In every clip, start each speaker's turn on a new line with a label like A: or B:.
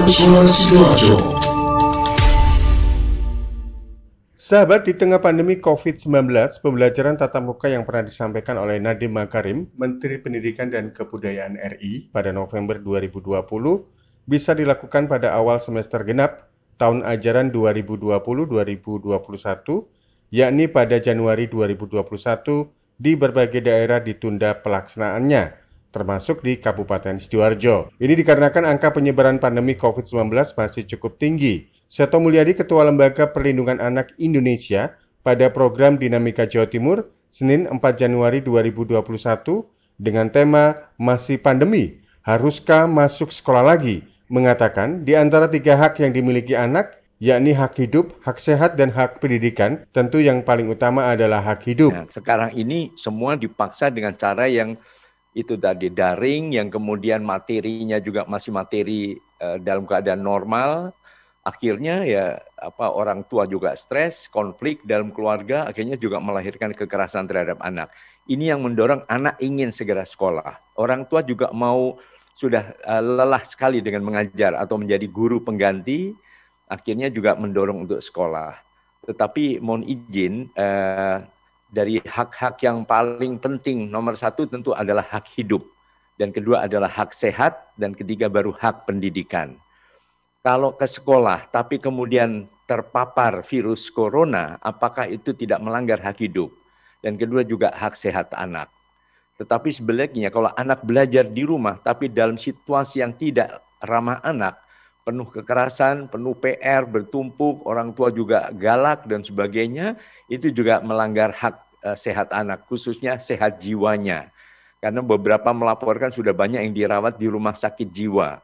A: Suara Sidoarjo.
B: Sahabat, di tengah pandemi COVID-19, pembelajaran tatap muka yang pernah disampaikan oleh Nadiem Makarim, Menteri Pendidikan dan Kebudayaan RI pada November 2020 bisa dilakukan pada awal semester genap tahun ajaran 2020-2021, yakni pada Januari 2021 di berbagai daerah ditunda pelaksanaannya, termasuk di Kabupaten Sidoarjo. Ini dikarenakan angka penyebaran pandemi COVID-19 masih cukup tinggi. Seto Mulyadi, Ketua Lembaga Perlindungan Anak Indonesia, pada program Dinamika Jawa Timur, Senin 4 Januari 2021, dengan tema Masih Pandemi, Haruskah Masuk Sekolah Lagi? Mengatakan, di antara 3 hak yang dimiliki anak, yakni hak hidup, hak sehat, dan hak pendidikan, tentu yang paling utama adalah hak hidup.
C: Nah, sekarang ini semua dipaksa dengan cara yang itu tadi daring, yang kemudian materinya juga masih materi dalam keadaan normal. Akhirnya ya orang tua juga stres, konflik dalam keluarga, akhirnya juga melahirkan kekerasan terhadap anak. Ini yang mendorong anak ingin segera sekolah. Orang tua juga sudah lelah sekali dengan mengajar atau menjadi guru pengganti, akhirnya juga mendorong untuk sekolah. Tetapi mohon izin, dari hak-hak yang paling penting, nomor 1 tentu adalah hak hidup. Dan kedua adalah hak sehat, dan ketiga baru hak pendidikan. Kalau ke sekolah, tapi kemudian terpapar virus corona, apakah itu tidak melanggar hak hidup? Dan kedua juga hak sehat anak. Tetapi sebaliknya, kalau anak belajar di rumah, tapi dalam situasi yang tidak ramah anak, penuh kekerasan, penuh PR, bertumpuk, orang tua juga galak dan sebagainya, itu juga melanggar hak sehat anak, khususnya sehat jiwanya. Karena beberapa melaporkan sudah banyak yang dirawat di rumah sakit jiwa.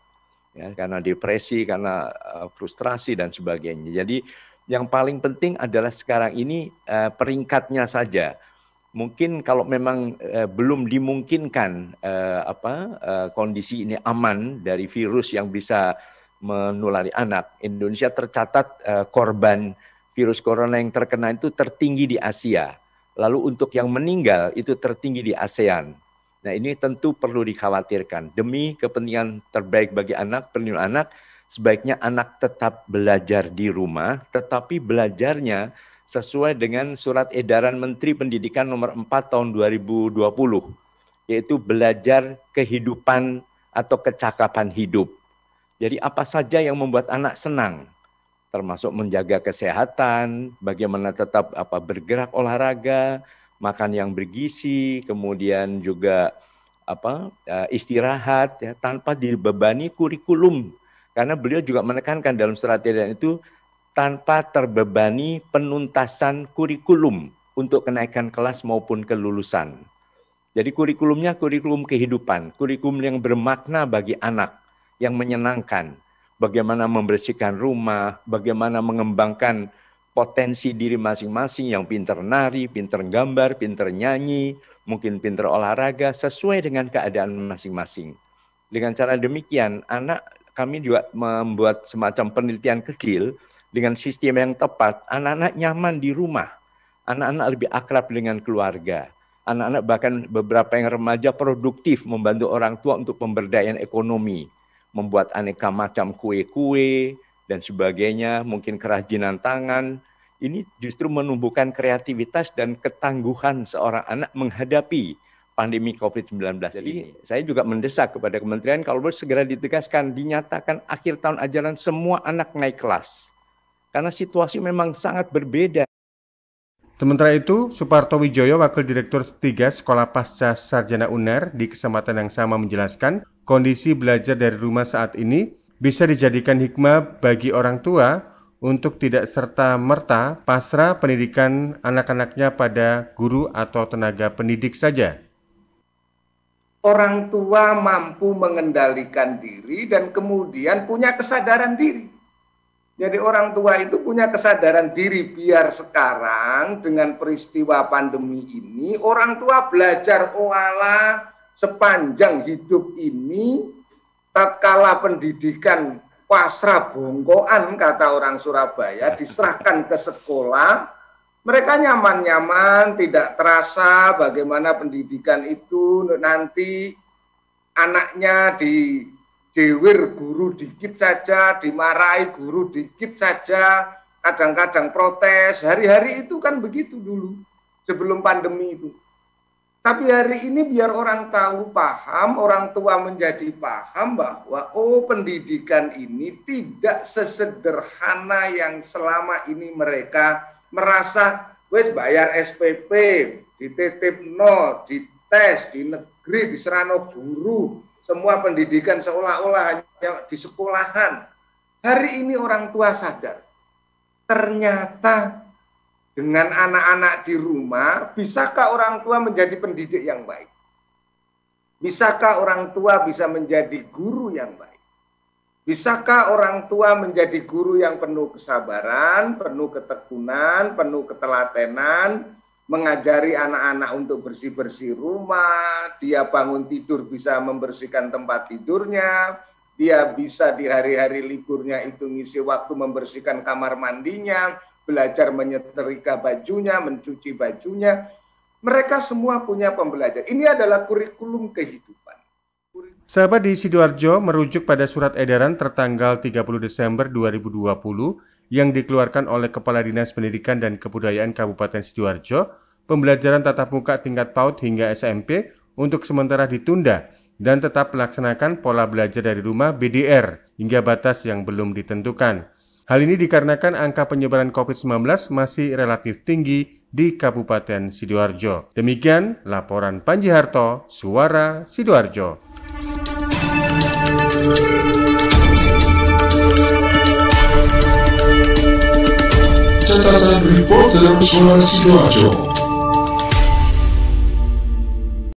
C: Ya, karena depresi, karena frustrasi dan sebagainya. Jadi yang paling penting adalah sekarang ini peringkatnya saja. Mungkin kalau memang belum dimungkinkan kondisi ini aman dari virus yang bisa menulari anak, Indonesia tercatat korban virus corona yang terkena itu tertinggi di Asia. Lalu untuk yang meninggal itu tertinggi di ASEAN. Nah, ini tentu perlu dikhawatirkan. Demi kepentingan terbaik bagi anak, perlindungan anak, sebaiknya anak tetap belajar di rumah, tetapi belajarnya sesuai dengan surat edaran Menteri Pendidikan nomor 4 tahun 2020, yaitu belajar kehidupan atau kecakapan hidup. Jadi apa saja yang membuat anak senang, termasuk menjaga kesehatan, bagaimana tetap bergerak olahraga, makan yang bergizi, kemudian juga istirahat ya, tanpa dibebani kurikulum. Karena beliau juga menekankan dalam surat edaran itu tanpa terbebani penuntasan kurikulum untuk kenaikan kelas maupun kelulusan. Jadi kurikulumnya kurikulum kehidupan, kurikulum yang bermakna bagi anak, yang menyenangkan. Bagaimana membersihkan rumah, bagaimana mengembangkan potensi diri masing-masing yang pintar nari, pintar gambar, pintar nyanyi, mungkin pintar olahraga, sesuai dengan keadaan masing-masing. Dengan cara demikian, kami juga membuat semacam penelitian kecil dengan sistem yang tepat. Anak-anak nyaman di rumah, anak-anak lebih akrab dengan keluarga, anak-anak bahkan beberapa yang remaja produktif membantu orang tua untuk pemberdayaan ekonomi, membuat aneka macam kue-kue dan sebagainya, mungkin kerajinan tangan. Ini justru menumbuhkan kreativitas dan ketangguhan seorang anak menghadapi pandemi COVID-19 ini. Saya juga mendesak kepada kementerian kalau boleh segera ditegaskan, dinyatakan akhir tahun ajaran semua anak naik kelas. Karena situasi memang sangat berbeda.
B: Sementara itu, Suparto Wijoyo, Wakil Direktur 3 Sekolah Pasca Sarjana UNER di kesempatan yang sama menjelaskan, kondisi belajar dari rumah saat ini bisa dijadikan hikmah bagi orang tua untuk tidak serta-merta pasrah pendidikan anak-anaknya pada guru atau tenaga pendidik saja.
D: Orang tua mampu mengendalikan diri dan kemudian punya kesadaran diri. Jadi orang tua itu punya kesadaran diri, biar sekarang dengan peristiwa pandemi ini orang tua belajar olah sepanjang hidup ini, tatkala pendidikan pasrah bongkoan kata orang Surabaya, diserahkan ke sekolah, mereka nyaman-nyaman, tidak terasa bagaimana pendidikan itu nanti anaknya dijewer guru dikit saja, dimarahi guru dikit saja, kadang-kadang protes. Hari-hari itu kan begitu dulu, sebelum pandemi itu. Tapi hari ini biar orang tahu, paham, orang tua menjadi paham bahwa pendidikan ini tidak sesederhana yang selama ini mereka merasa wes bayar SPP, dititip no, dites di negeri, diserano guru, semua pendidikan seolah-olah hanya di sekolahan. Hari ini orang tua sadar, ternyata dengan anak-anak di rumah, bisakah orang tua menjadi pendidik yang baik? Bisakah orang tua bisa menjadi guru yang baik? Bisakah orang tua menjadi guru yang penuh kesabaran, penuh ketekunan, penuh ketelatenan, mengajari anak-anak untuk bersih-bersih rumah, dia bangun tidur bisa membersihkan tempat tidurnya, dia bisa di hari-hari liburnya itu ngisi waktu membersihkan kamar mandinya, belajar menyetrika bajunya, mencuci bajunya. Mereka semua punya pembelajaran. Ini adalah kurikulum kehidupan.
B: Sahabat di Sidoarjo merujuk pada surat edaran tertanggal 30 Desember 2020 yang dikeluarkan oleh Kepala Dinas Pendidikan dan Kebudayaan Kabupaten Sidoarjo, pembelajaran tatap muka tingkat PAUD hingga SMP untuk sementara ditunda dan tetap melaksanakan pola belajar dari rumah BDR hingga batas yang belum ditentukan. Hal ini dikarenakan angka penyebaran COVID-19 masih relatif tinggi di Kabupaten Sidoarjo. Demikian laporan Panji Harto, Suara Sidoarjo.
A: Catatan reporter Suara Sidoarjo.